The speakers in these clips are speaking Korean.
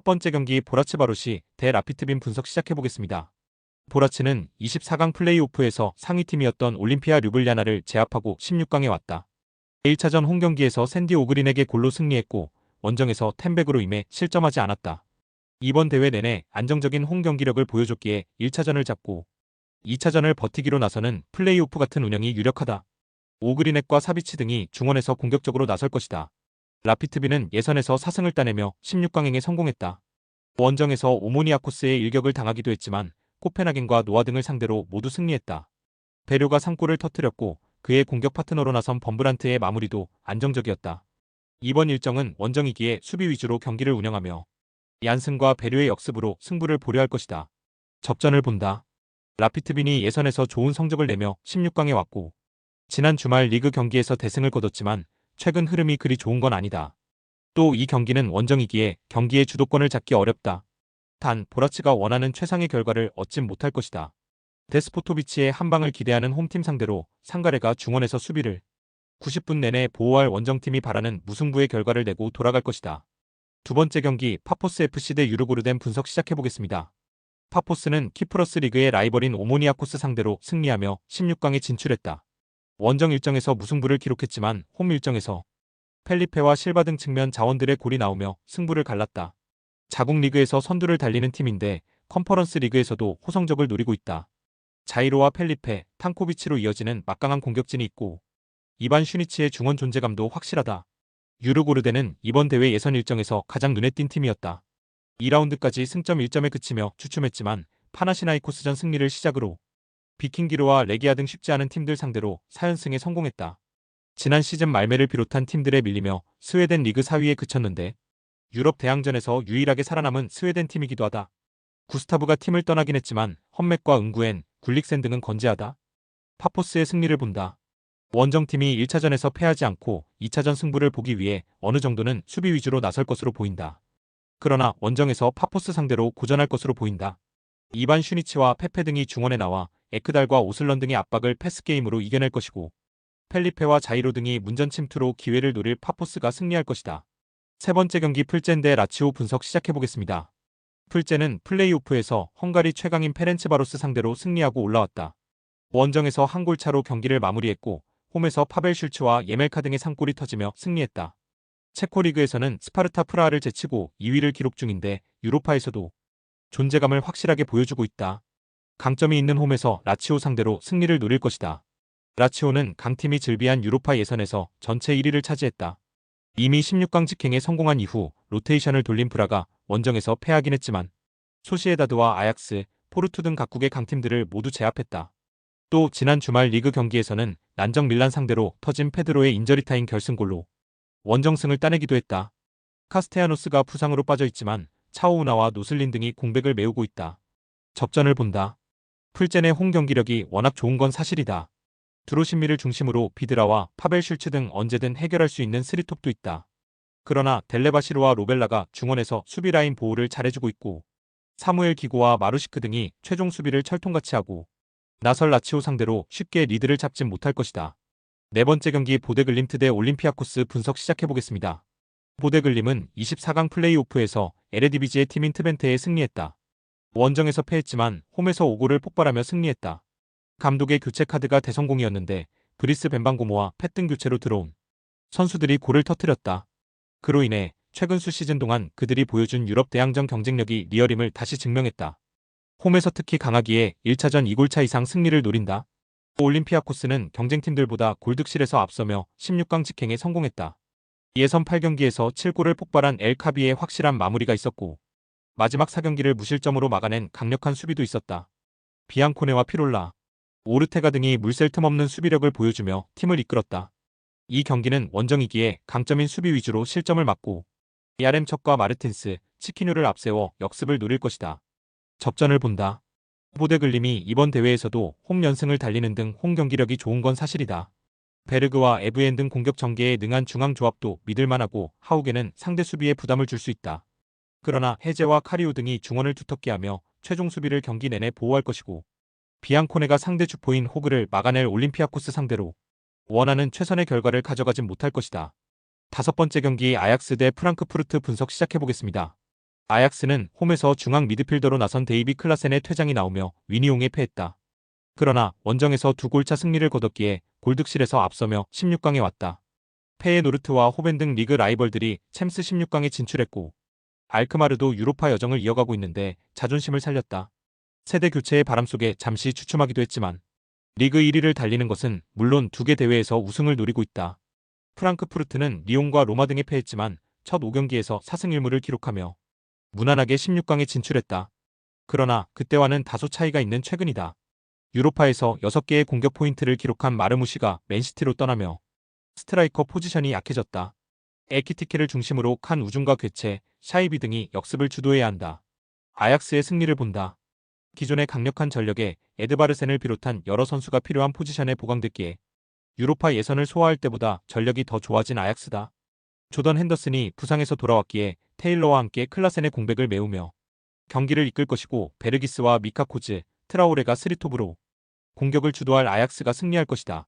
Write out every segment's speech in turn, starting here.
번째 경기 보라츠 바롯이 대 라피드빈 분석 시작해보겠습니다. 보라츠는 24강 플레이오프에서 상위팀이었던 올림피아 류블리아나를 제압하고 16강에 왔다. 1차전 홈경기에서 샌디 오그린에게 골로 승리했고 원정에서 템백으로 임해 실점하지 않았다. 이번 대회 내내 안정적인 홈경기력을 보여줬기에 1차전을 잡고 2차전을 버티기로 나서는 플레이오프 같은 운영이 유력하다. 오그리넷과 사비치 등이 중원에서 공격적으로 나설 것이다. 라피드빈은 예선에서 4승을 따내며 16강행에 성공했다. 원정에서 오모니아코스의 일격을 당하기도 했지만 코펜하겐과 노아 등을 상대로 모두 승리했다. 베료가 3골을 터뜨렸고 그의 공격 파트너로 나선 범브란트의 마무리도 안정적이었다. 이번 일정은 원정이기에 수비 위주로 경기를 운영하며 얀슨과 베료의 역습으로 승부를 보려 할 것이다. 접전을 본다. 라피드빈이 예선에서 좋은 성적을 내며 16강에 왔고 지난 주말 리그 경기에서 대승을 거뒀지만 최근 흐름이 그리 좋은 건 아니다. 또 이 경기는 원정이기에 경기의 주도권을 잡기 어렵다. 단 보라츠가 원하는 최상의 결과를 얻진 못할 것이다. 데스포토비치의 한방을 기대하는 홈팀 상대로 상가레가 중원에서 수비를 90분 내내 보호할 원정팀이 바라는 무승부의 결과를 내고 돌아갈 것이다. 두 번째 경기 파포스 FC 대 유르고르덴 분석 시작해보겠습니다. 파포스는 키프러스 리그의 라이벌인 오모니아코스 상대로 승리하며 16강에 진출했다. 원정 일정에서 무승부를 기록했지만 홈 일정에서 펠리페와 실바 등 측면 자원들의 골이 나오며 승부를 갈랐다. 자국 리그에서 선두를 달리는 팀인데 컨퍼런스 리그에서도 호성적을 노리고 있다. 자이로와 펠리페, 탕코비치로 이어지는 막강한 공격진이 있고 이반 슈니치의 중원 존재감도 확실하다. 유르고르덴은 이번 대회 예선 일정에서 가장 눈에 띈 팀이었다. 2라운드까지 승점 1점에 그치며 주춤했지만 파나시나이코스전 승리를 시작으로 비킹기로와 레기아 등 쉽지 않은 팀들 상대로 4연승에 성공했다. 지난 시즌 말매를 비롯한 팀들에 밀리며 스웨덴 리그 4위에 그쳤는데 유럽 대항전에서 유일하게 살아남은 스웨덴 팀이기도 하다. 구스타브가 팀을 떠나긴 했지만 험맥과 응구엔, 굴릭센 등은 건재하다. 파포스의 승리를 본다. 원정팀이 1차전에서 패하지 않고 2차전 승부를 보기 위해 어느 정도는 수비 위주로 나설 것으로 보인다. 그러나 원정에서 파포스 상대로 고전할 것으로 보인다. 이반 슈니치와 페페 등이 중원에 나와 에크달과 오슬런 등의 압박을 패스게임으로 이겨낼 것이고 펠리페와 자이로 등이 문전 침투로 기회를 노릴 파포스가 승리할 것이다. 세 번째 경기 풀젠 대 라치오 분석 시작해보겠습니다. 풀젠은 플레이오프에서 헝가리 최강인 페렌츠바로스 상대로 승리하고 올라왔다. 원정에서 한 골 차로 경기를 마무리했고 홈에서 파벨 슐츠와 예멜카 등의 3골이 터지며 승리했다. 체코 리그에서는 스파르타 프라하를 제치고 2위를 기록 중인데 유로파에서도 존재감을 확실하게 보여주고 있다. 강점이 있는 홈에서 라치오 상대로 승리를 노릴 것이다. 라치오는 강팀이 즐비한 유로파 예선에서 전체 1위를 차지했다. 이미 16강 직행에 성공한 이후 로테이션을 돌린 브라가 원정에서 패하긴 했지만 소시에다드와 아약스, 포르투 등 각국의 강팀들을 모두 제압했다. 또 지난 주말 리그 경기에서는 난정 밀란 상대로 터진 페드로의 인저리타임 결승골로 원정승을 따내기도 했다. 카스테야노스가 부상으로 빠져있지만 차오우나와 노슬린 등이 공백을 메우고 있다. 접전을 본다. 풀젠의 홈 경기력이 워낙 좋은 건 사실이다. 드로신미를 중심으로 비드라와 파벨 슐츠 등 언제든 해결할 수 있는 스리톱도 있다. 그러나 델레바시르와 로벨라가 중원에서 수비 라인 보호를 잘해주고 있고 사무엘 기고와 마루시크 등이 최종 수비를 철통같이 하고 나설 라치오 상대로 쉽게 리드를 잡진 못할 것이다. 네 번째 경기 보데글림트 대 올림피아코스 분석 시작해보겠습니다. 보데글림은 24강 플레이오프에서 에레디비지의 팀인 트벤테에 승리했다. 원정에서 패했지만 홈에서 5골을 폭발하며 승리했다. 감독의 교체 카드가 대성공이었는데 브리스 벤방고모와 패등 교체로 들어온 선수들이 골을 터뜨렸다. 그로 인해 최근 수 시즌 동안 그들이 보여준 유럽 대항전 경쟁력이 리얼임을 다시 증명했다. 홈에서 특히 강하기에 1차전 2골차 이상 승리를 노린다. 올림피아코스는 경쟁팀들보다 골득실에서 앞서며 16강 직행에 성공했다. 예선 8경기에서 7골을 폭발한 엘카비의 확실한 마무리가 있었고 마지막 4경기를 무실점으로 막아낸 강력한 수비도 있었다. 비앙코네와 피롤라, 오르테가 등이 물샐 틈 없는 수비력을 보여주며 팀을 이끌었다. 이 경기는 원정이기에 강점인 수비 위주로 실점을 막고 야렘척과 마르틴스, 치키뉴를 앞세워 역습을 노릴 것이다. 접전을 본다. 보데글림이 이번 대회에서도 홈 연승을 달리는 등 홈 경기력이 좋은 건 사실이다. 베르그와 에브엔 등 공격 전개에 능한 중앙 조합도 믿을만하고 하우게는 상대 수비에 부담을 줄 수 있다. 그러나 해제와 카리오 등이 중원을 두텁게 하며 최종 수비를 경기 내내 보호할 것이고 비앙코네가 상대 주포인 호그를 막아낼 올림피아코스 상대로 원하는 최선의 결과를 가져가진 못할 것이다. 다섯 번째 경기 아약스 대 프랑크푸르트 분석 시작해보겠습니다. 아약스는 홈에서 중앙 미드필더로 나선 데이비 클라센의 퇴장이 나오며 위니용에 패했다. 그러나 원정에서 2골차 승리를 거뒀기에 골득실에서 앞서며 16강에 왔다. 페예노르트와 호벤 등 리그 라이벌들이 챔스 16강에 진출했고 알크마르도 유로파 여정을 이어가고 있는데 자존심을 살렸다. 세대 교체의 바람 속에 잠시 주춤하기도 했지만 리그 1위를 달리는 것은 물론 2개 대회에서 우승을 노리고 있다. 프랑크푸르트는 리옹과 로마 등에 패했지만 첫 5경기에서 4승 1무를 기록하며 무난하게 16강에 진출했다. 그러나 그때와는 다소 차이가 있는 최근이다. 유로파에서 6개의 공격 포인트를 기록한 마르무시가 맨시티로 떠나며 스트라이커 포지션이 약해졌다. 에키티케를 중심으로 칸 우중과 괴체, 샤이비 등이 역습을 주도해야 한다. 아약스의 승리를 본다. 기존의 강력한 전력에 에드바르센을 비롯한 여러 선수가 필요한 포지션에 보강됐기에 유로파 예선을 소화할 때보다 전력이 더 좋아진 아약스다. 조던 핸더슨이 부상에서 돌아왔기에 테일러와 함께 클라센의 공백을 메우며 경기를 이끌 것이고 베르기스와 미카코즈, 트라오레가 스리톱으로 공격을 주도할 아약스가 승리할 것이다.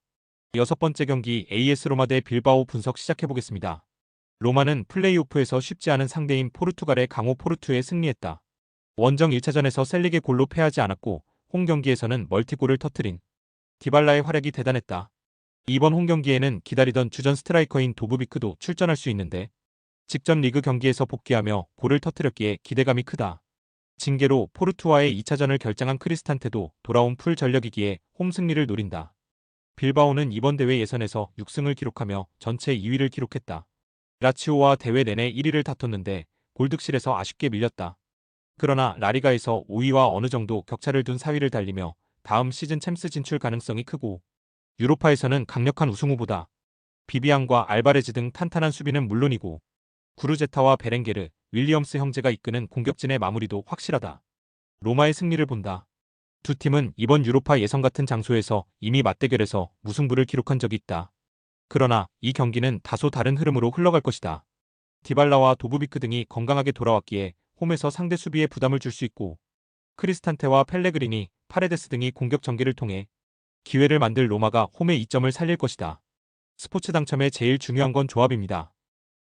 6번째 경기 AS 로마 대 빌바오 분석 시작해보겠습니다. 로마는 플레이오프에서 쉽지 않은 상대인 포르투갈의 강호 포르투에 승리했다. 원정 1차전에서 셀릭의 골로 패하지 않았고 홈 경기에서는 멀티골을 터뜨린 디발라의 활약이 대단했다. 이번 홈 경기에는 기다리던 주전 스트라이커인 도브비크도 출전할 수 있는데 직전 리그 경기에서 복귀하며 골을 터뜨렸기에 기대감이 크다. 징계로 포르투와의 2차전을 결정한 크리스탄테도 돌아온 풀 전력이기에 홈 승리를 노린다. 빌바오는 이번 대회 예선에서 6승을 기록하며 전체 2위를 기록했다. 라치오와 대회 내내 1위를 다퉜는데 골득실에서 아쉽게 밀렸다. 그러나 라리가에서 5위와 어느 정도 격차를 둔 4위를 달리며 다음 시즌 챔스 진출 가능성이 크고 유로파에서는 강력한 우승 후보다. 비비안과 알바레즈 등 탄탄한 수비는 물론이고 구르제타와 베렌게르, 윌리엄스 형제가 이끄는 공격진의 마무리도 확실하다. 로마의 승리를 본다. 두 팀은 이번 유로파 예선 같은 장소에서 이미 맞대결에서 무승부를 기록한 적이 있다. 그러나 이 경기는 다소 다른 흐름으로 흘러갈 것이다. 디발라와 도브비크 등이 건강하게 돌아왔기에 홈에서 상대 수비에 부담을 줄 수 있고 크리스탄테와 펠레그리니, 파레데스 등이 공격 전개를 통해 기회를 만들 로마가 홈의 이점을 살릴 것이다. 스포츠 당첨에 제일 중요한 건 조합입니다.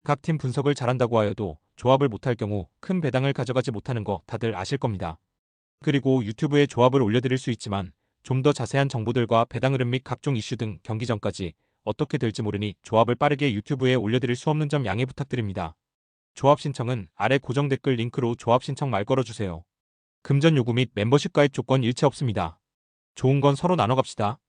각 팀 분석을 잘한다고 하여도 조합을 못할 경우 큰 배당을 가져가지 못하는 거 다들 아실 겁니다. 그리고 유튜브에 조합을 올려드릴 수 있지만 좀 더 자세한 정보들과 배당 흐름 및 각종 이슈 등 경기 전까지 어떻게 될지 모르니 조합을 빠르게 유튜브에 올려드릴 수 없는 점 양해 부탁드립니다. 조합 신청은 아래 고정 댓글 링크로 조합 신청 말 걸어주세요. 금전 요구 및 멤버십 가입 조건 일체 없습니다. 좋은 건 서로 나눠 갑시다.